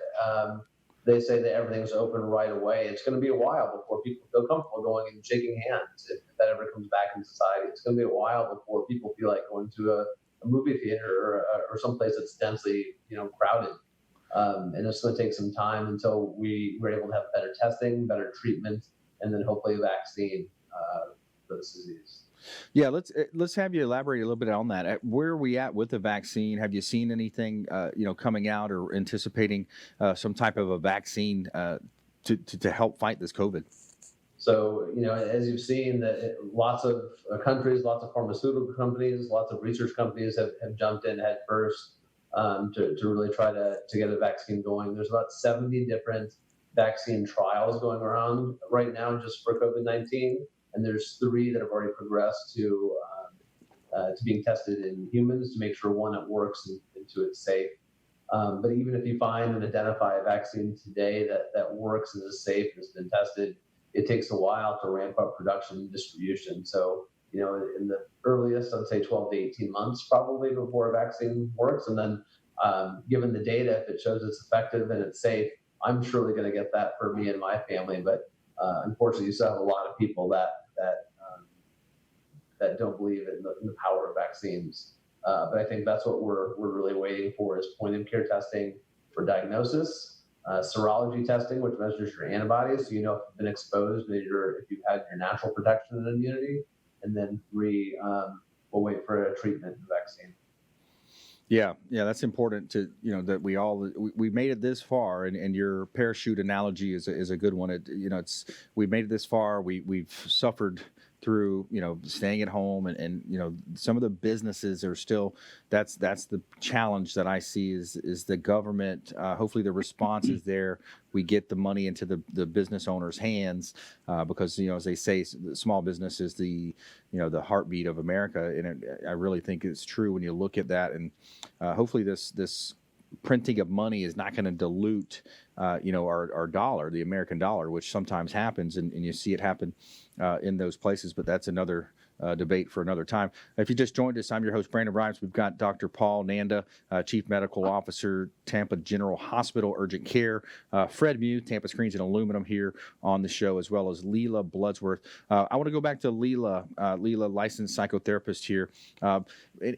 they say that everything's open right away, it's going to be a while before people feel comfortable going and shaking hands. If that ever comes back in society, it's going to be a while before people feel like going to a movie theater or someplace that's densely crowded. And it's going to take some time until we're able to have better testing, better treatment, and then hopefully a vaccine for this disease. Yeah, let's have you elaborate a little bit on that. Where are we at with the vaccine? Have you seen anything, coming out or anticipating some type of a vaccine to help fight this COVID? So, as you've seen, that lots of countries, lots of pharmaceutical companies, lots of research companies have jumped in head first to really try to get a vaccine going. There's about 70 different vaccine trials going around right now just for COVID-19. And there's 3 that have already progressed to being tested in humans to make sure, one, it works and 2, it's safe. But even if you find and identify a vaccine today that works and is safe and has been tested, it takes a while to ramp up production and distribution. So, in the earliest, I'd say 12 to 18 months probably before a vaccine works. And then given the data, if it shows it's effective and it's safe, I'm surely going to get that for me and my family. But unfortunately, you still have a lot of people that don't believe in the power of vaccines. But I think that's what we're really waiting for is point-of-care testing for diagnosis, serology testing, which measures your antibodies, so if you've been exposed, if you've had your natural protection and immunity, and then 3, we'll wait for a treatment and vaccine. Yeah, that's important to that we made it this far, and your parachute analogy is a good one. We made it this far. We've suffered through staying at home, and some of the businesses are still. That's the challenge that I see is the government. Hopefully the response is there. We get the money into the business owners' hands because as they say, small business is the heartbeat of America, and I really think it's true when you look at that. And hopefully this printing of money is not going to dilute our dollar, the American dollar, which sometimes happens, and you see it happen in those places. But that's another debate for another time. If you just joined us, I'm your host, Brandon Rhymes. We've got Dr. Paul Nanda, Chief Medical Officer, Tampa General Hospital Urgent Care, Fred Muth, Tampa Screens and Aluminum here on the show, as well as Leela Bloodsworth. I want to go back to Leela, licensed psychotherapist here.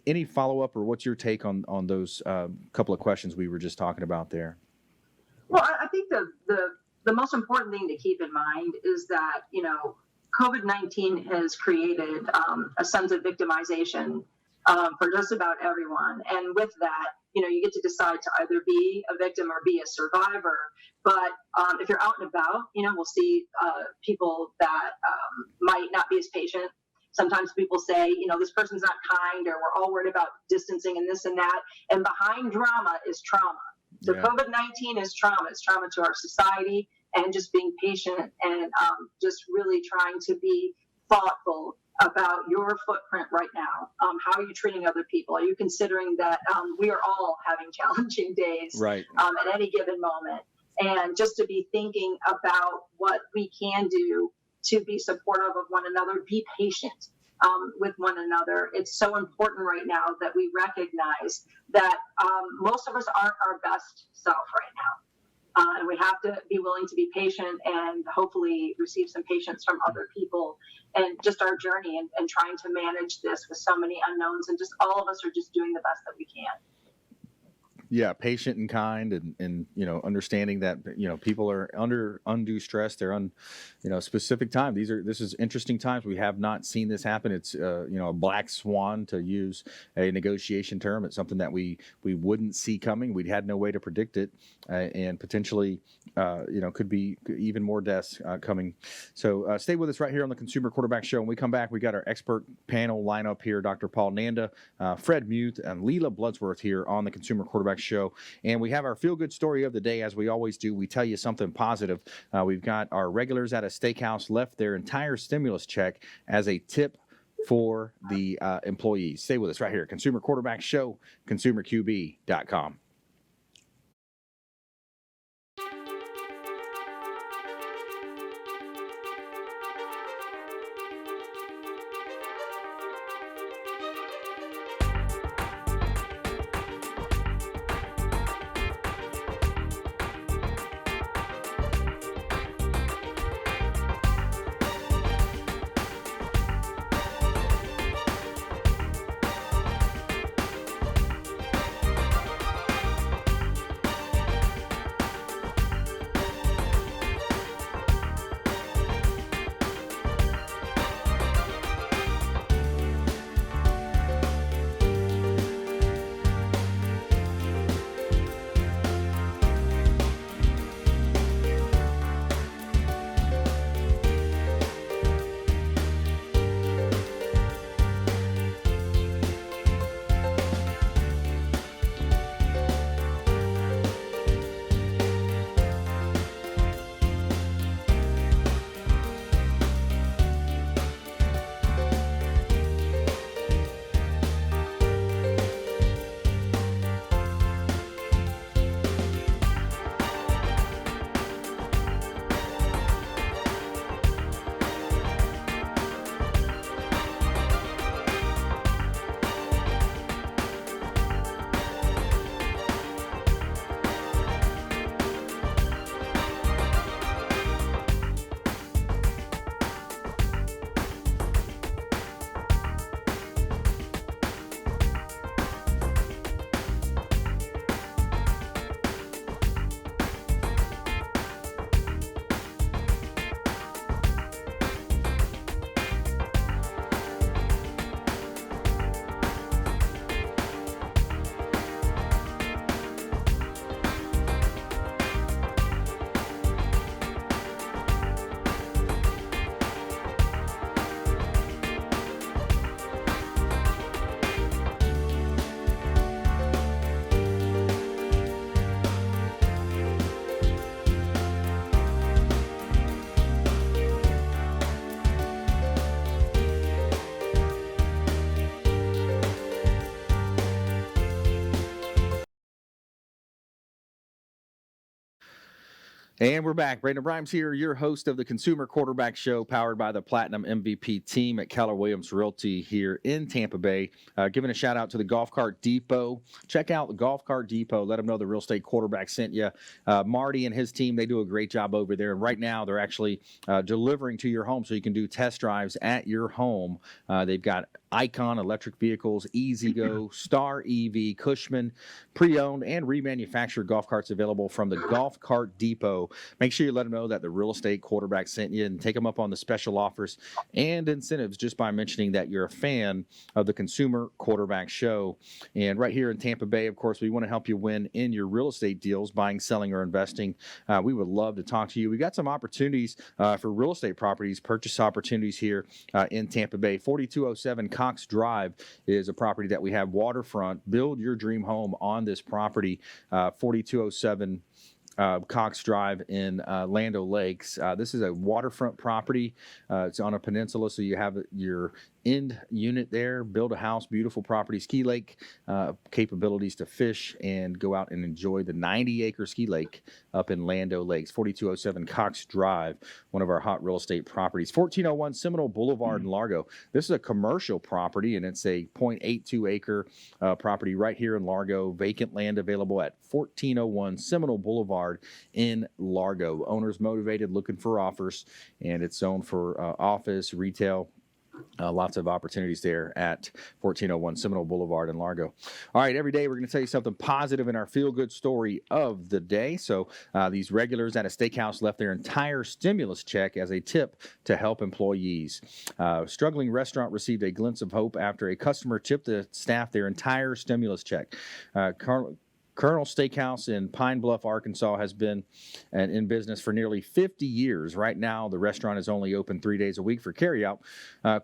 Any follow-up, or what's your take on those couple of questions we were just talking about there? Well, I think the most important thing to keep in mind is that, COVID-19 has created a sense of victimization for just about everyone. And with that, you get to decide to either be a victim or be a survivor. But if you're out and about, we'll see people that might not be as patient. Sometimes people say, this person's not kind, or we're all worried about distancing and this and that. And behind drama is trauma. So yeah. COVID-19 is trauma. It's trauma to our society, and just being patient and just really trying to be thoughtful about your footprint right now. How are you treating other people? Are you considering that we are all having challenging days right. At any given moment? And just to be thinking about what we can do to be supportive of one another, be patient with one another. It's so important right now that we recognize that most of us aren't our best self right now. And we have to be willing to be patient and hopefully receive some patience from other people, and just our journey and trying to manage this with so many unknowns, and just all of us are just doing the best that we can. Yeah, patient and kind, and understanding that people are under undue stress. They're on specific time. This is interesting times. We have not seen this happen. It's a black swan, to use a negotiation term. It's something that we wouldn't see coming. We had no way to predict it, and potentially could be even more deaths coming. So stay with us right here on the Consumer Quarterback Show. When we come back, we got our expert panel lineup here: Dr. Paul Nanda, Fred Muth, and Leela Bloodsworth here on the Consumer Quarterback Show. And we have our feel-good story of the day. As we always do, we tell you something positive. We've got our regulars at a steakhouse left their entire stimulus check as a tip for the employees. Stay with us right here. Consumer Quarterback Show, consumerqb.com. And we're back. Brandon Brimes here, your host of the Consumer Quarterback Show, powered by the Platinum MVP team at Keller Williams Realty here in Tampa Bay. Giving a shout out to the Golf Cart Depot. Check out the Golf Cart Depot. Let them know the Real Estate Quarterback sent you. Marty and his team, they do a great job over there. And right now, they're actually delivering to your home so you can do test drives at your home. They've got Icon electric vehicles, EasyGo, Star EV, Cushman, pre-owned and remanufactured golf carts available from the Golf Cart Depot. Make sure you let them know that the Real Estate Quarterback sent you and take them up on the special offers and incentives just by mentioning that you're a fan of the Consumer Quarterback Show. And right here in Tampa Bay, of course, we want to help you win in your real estate deals, buying, selling, or investing. We would love to talk to you. We got some opportunities for real estate properties, purchase opportunities here in Tampa Bay. 4207 Cox Drive is a property that we have waterfront. Build your dream home on this property. 4207 Cox Drive in Land O'Lakes. This is a waterfront property. It's on a peninsula, so you have your end unit there. Build a house, beautiful property, ski lake capabilities to fish and go out and enjoy the 90-acre ski lake up in Land O'Lakes. 4207 Cox Drive, one of our hot real estate properties. 1401 Seminole Boulevard in Largo. This is a commercial property, and it's a 0.82 acre property right here in Largo. Vacant land available at 1401 Seminole Boulevard in Largo. Owners motivated, looking for offers, and it's zoned for office, retail. Lots of opportunities there at 1401 Seminole Boulevard in Largo. All right, every day we're going to tell you something positive in our feel-good story of the day. So these regulars at a steakhouse left their entire stimulus check as a tip to help employees. Struggling restaurant received a glimpse of hope after a customer tipped the staff their entire stimulus check. Colonel Steakhouse in Pine Bluff, Arkansas, has been in business for nearly 50 years. Right now, the restaurant is only open 3 days a week for carryout.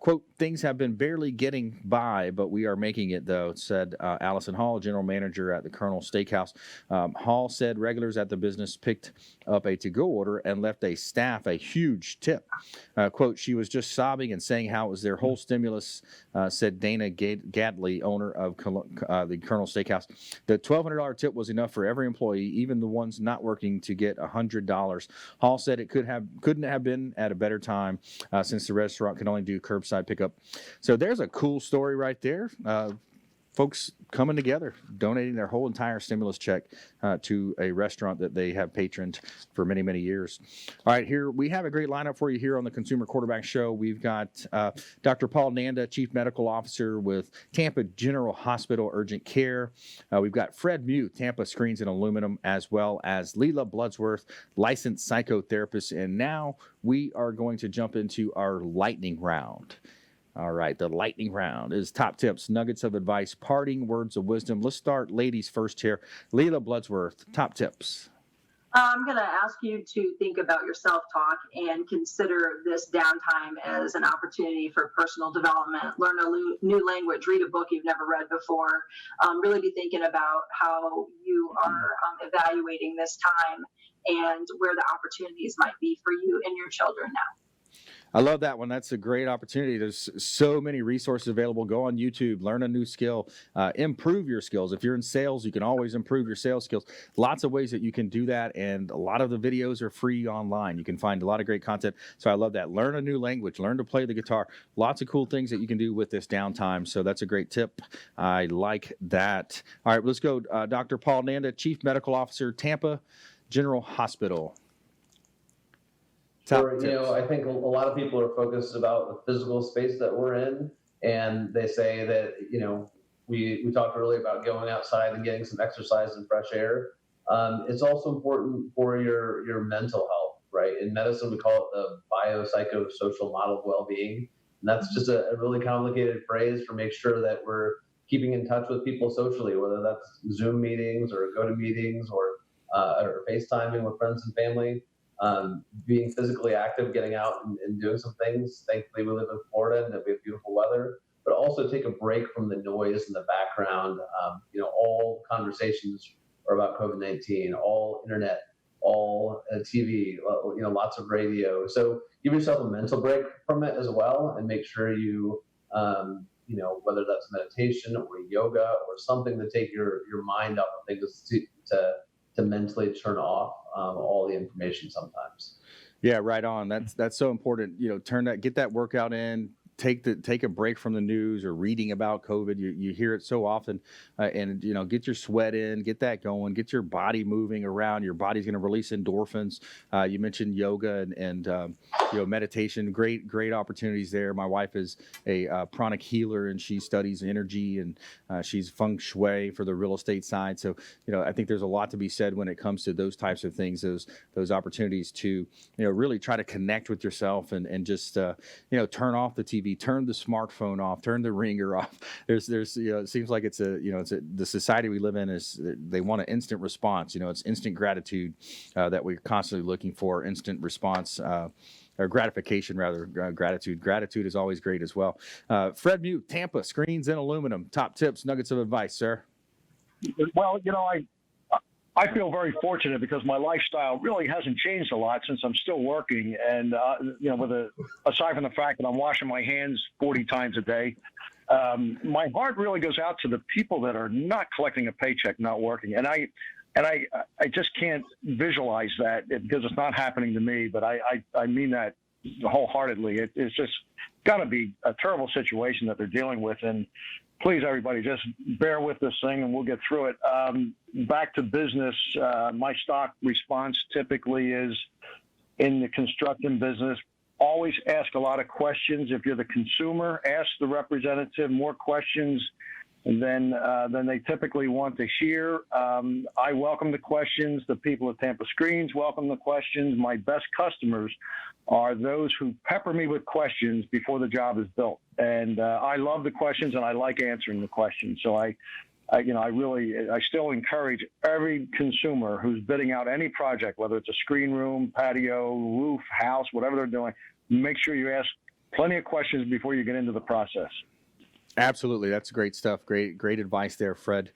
Quote, things have been barely getting by, but we are making it, though, said Allison Hall, general manager at the Colonel Steakhouse. Hall said regulars at the business picked up a to-go order and left a staff a huge tip. Quote, she was just sobbing and saying how it was their whole stimulus, said Dana Gadley, owner of the Colonel Steakhouse. The $1,200 tip was enough for every employee, even the ones not working, to get $100. Hall said it couldn't have been at a better time since the restaurant can only do curbside pickup. So there's a cool story right there. Folks coming together, donating their whole entire stimulus check to a restaurant that they have patroned for many, many years. All right, here we have a great lineup for you here on the Consumer Quarterback Show. We've got Dr. Paul Nanda, Chief Medical Officer with Tampa General Hospital Urgent Care. We've got Fred Muth, Tampa Screens and Aluminum, as well as Leela Bloodsworth, licensed psychotherapist. And now we are going to jump into our lightning round. All right, the lightning round is top tips, nuggets of advice, parting words of wisdom. Let's start ladies first here. Leela Bloodsworth, top tips. I'm going to ask you to think about your self-talk and consider this downtime as an opportunity for personal development. Learn a new language, read a book you've never read before. Really be thinking about how you are evaluating this time and where the opportunities might be for you and your children now. I love that one. That's a great opportunity. There's so many resources available. Go on YouTube, learn a new skill, improve your skills. If you're in sales, you can always improve your sales skills. Lots of ways that you can do that, and a lot of the videos are free online. You can find a lot of great content. So I love that. Learn a new language, learn to play the guitar. Lots of cool things that you can do with this downtime. So that's a great tip. I like that. All right, let's go. Dr. Paul Nanda, Chief Medical Officer, Tampa General Hospital. Sure, I think a lot of people are focused about the physical space that we're in, and they say that, we talked earlier about going outside and getting some exercise and fresh air. It's also important for your mental health, right? In medicine, we call it the biopsychosocial model of well-being. And that's just a really complicated phrase for make sure that we're keeping in touch with people socially, whether that's Zoom meetings or GoToMeetings or FaceTiming with friends and family. Being physically active, getting out and doing some things. Thankfully, we live in Florida and that we have beautiful weather, but also take a break from the noise in the background. All conversations are about COVID-19, all internet, all TV, lots of radio. So give yourself a mental break from it as well, and make sure you, whether that's meditation or yoga or something to take your mind off of things to to mentally turn off all the information sometimes. Yeah, right on. That's so important. Get that workout in. Take a break from the news or reading about COVID. You hear it so often, and get your sweat in, get that going, get your body moving around. Your body's going to release endorphins. You mentioned yoga and meditation. Great opportunities there. My wife is a pranic healer, and she studies energy, and she's feng shui for the real estate side. So I think there's a lot to be said when it comes to those types of things. Those opportunities to really try to connect with yourself and just turn off the TV. Turn the smartphone off, turn the ringer off. There's it seems like the society we live in is they want an instant response. It's instant gratitude that we're constantly looking for. Instant response. Or gratification, rather. Gratitude is always great as well. Fred Muth, Tampa, screens and aluminum. Top tips, nuggets of advice, sir. Well, I feel very fortunate because my lifestyle really hasn't changed a lot since I'm still working. And, aside from the fact that I'm washing my hands 40 times a day, my heart really goes out to the people that are not collecting a paycheck, not working. And I just can't visualize that because it's not happening to me, but I mean that wholeheartedly. It's just got to be a terrible situation that they're dealing with. And please, everybody, just bear with this thing and we'll get through it. Back to business, my stock response typically is in the construction business. Always ask a lot of questions. If you're the consumer, ask the representative more questions than they typically want to hear. I welcome the questions. The people at Tampa Screens welcome the questions. My best customers are those who pepper me with questions before the job is built. And I love the questions and I like answering the questions. So I still encourage every consumer who's bidding out any project, whether it's a screen room, patio, roof, house, whatever they're doing, make sure you ask plenty of questions before you get into the process. Absolutely. That's great stuff. Great advice there, Fred.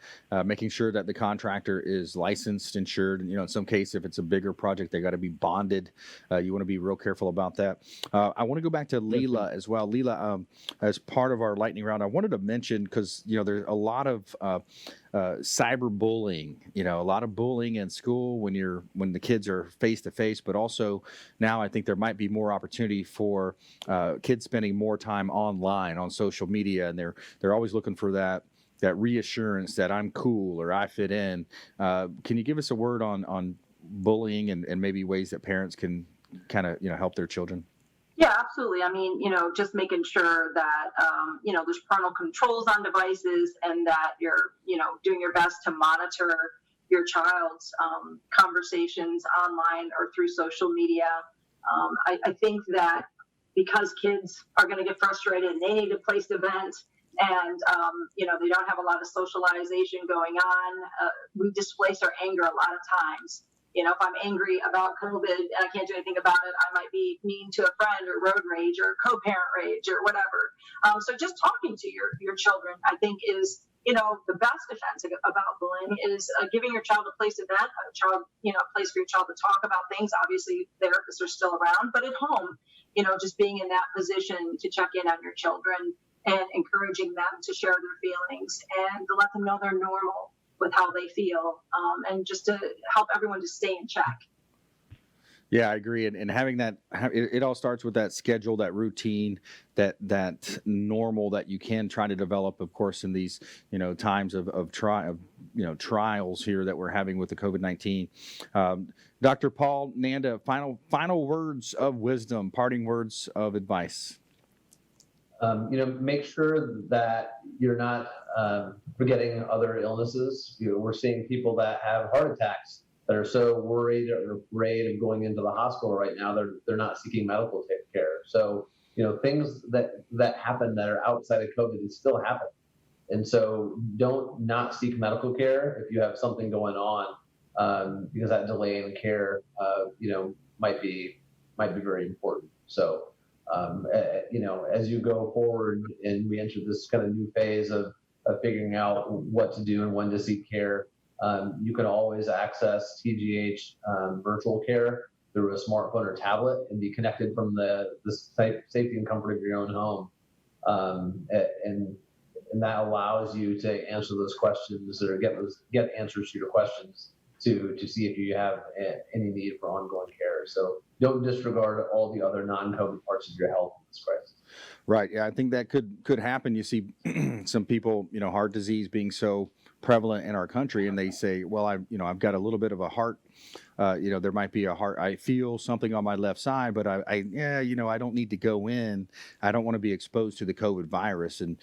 Making sure that the contractor is licensed, insured. In some case, if it's a bigger project, they got to be bonded. You want to be real careful about that. I want to go back to Leela as well. Leela, as part of our lightning round, I wanted to mention, because, there's a lot of cyberbullying, a lot of bullying in school when the kids are face to face, but also now I think there might be more opportunity for kids spending more time online on social media, and they're always looking for that reassurance that I'm cool or I fit in. Can you give us a word on bullying and maybe ways that parents can kind of help their children? Yeah, absolutely. I mean, just making sure that, there's parental controls on devices and that you're, doing your best to monitor your child's conversations online or through social media. I think that because kids are going to get frustrated and they need a place to vent and, they don't have a lot of socialization going on, we displace our anger a lot of times. If I'm angry about COVID and I can't do anything about it, I might be mean to a friend or road rage or co-parent rage or whatever. So just talking to your children, I think, is, the best defense about bullying is giving your child a place to vent, a place for your child to talk about things. Obviously, therapists are still around, but at home, just being in that position to check in on your children and encouraging them to share their feelings and to let them know they're normal with how they feel, and just to help everyone to stay in check. Yeah, I agree. And having that, it all starts with that schedule, that routine, that normal that you can try to develop, of course, in these, times of trials here that we're having with the COVID-19. Dr. Paul Nanda, final words of wisdom, parting words of advice. Make sure that you're not forgetting other illnesses. We're seeing people that have heart attacks that are so worried or afraid of going into the hospital right now. They're not seeking medical care. So, things that happen that are outside of COVID, it still happen. And so don't not seek medical care if you have something going on, because that delay in care, might be very important. So, as you go forward and we enter this kind of new phase of figuring out what to do and when to seek care, you can always access TGH virtual care through a smartphone or tablet and be connected from the safety and comfort of your own home. And that allows you to answer those questions or get answers to your questions to see if you have any need for ongoing care. So don't disregard all the other non-COVID parts of your health in this crisis. Right. Yeah, I think that could happen. You see some people, heart disease being so prevalent in our country, and they say, well, I've got a little bit of a heart, there might be a heart, I feel something on my left side, but I don't need to go in. I don't want to be exposed to the COVID virus. And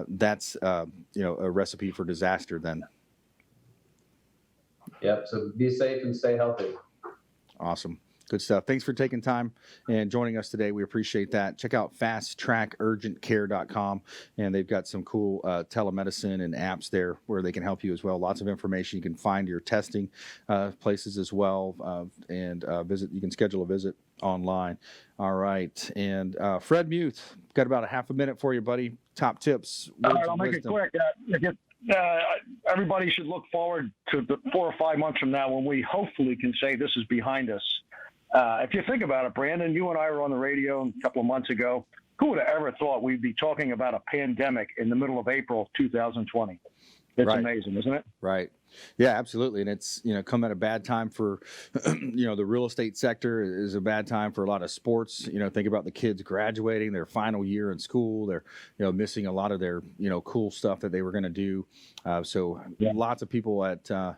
that's, a recipe for disaster then. Yep. So be safe and stay healthy. Awesome. Good stuff. Thanks for taking time and joining us today. We appreciate that. Check out fasttrackurgentcare.com, and they've got some cool telemedicine and apps there where they can help you as well. Lots of information. You can find your testing places as well, and you can schedule a visit online. All right. And Fred Muth, got about a half a minute for you, buddy. Top tips. All right, I'll make it quick. Everybody should look forward to the 4 or 5 months from now when we hopefully can say this is behind us. If you think about it, Brandon, you and I were on the radio a couple of months ago. Who would have ever thought we'd be talking about a pandemic in the middle of April 2020? It's right. Amazing, isn't it? Right. Yeah, absolutely. And it's, come at a bad time for, the real estate sector is a bad time for a lot of sports. Think about the kids graduating their final year in school. They're, missing a lot of their, cool stuff that they were going to do. So lots of people at, that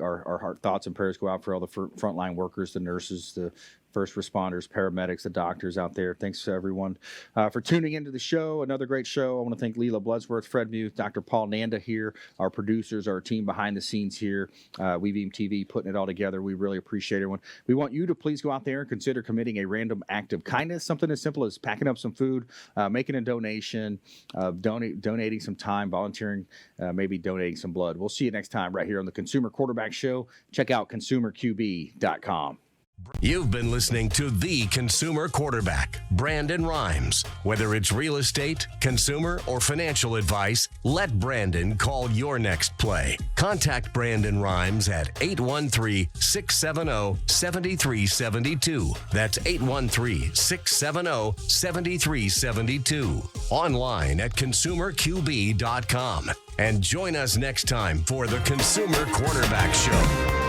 our thoughts and prayers go out for all the frontline workers, the nurses, the first responders, paramedics, the doctors out there. Thanks to everyone for tuning into the show. Another great show. I want to thank Leela Bloodsworth, Fred Muth, Dr. Paul Nanda here, our producers, our team behind the scenes here, WeBeam TV, putting it all together. We really appreciate everyone. We want you to please go out there and consider committing a random act of kindness, something as simple as packing up some food, making a donation, donating some time, volunteering, maybe donating some blood. We'll see you next time right here on the Consumer Quarterback Show. Check out consumerqb.com. You've been listening to The Consumer Quarterback, Brandon Rhymes. Whether it's real estate, consumer, or financial advice, let Brandon call your next play. Contact Brandon Rhymes at 813-670-7372. That's 813-670-7372. Online at consumerqb.com. And join us next time for The Consumer Quarterback Show.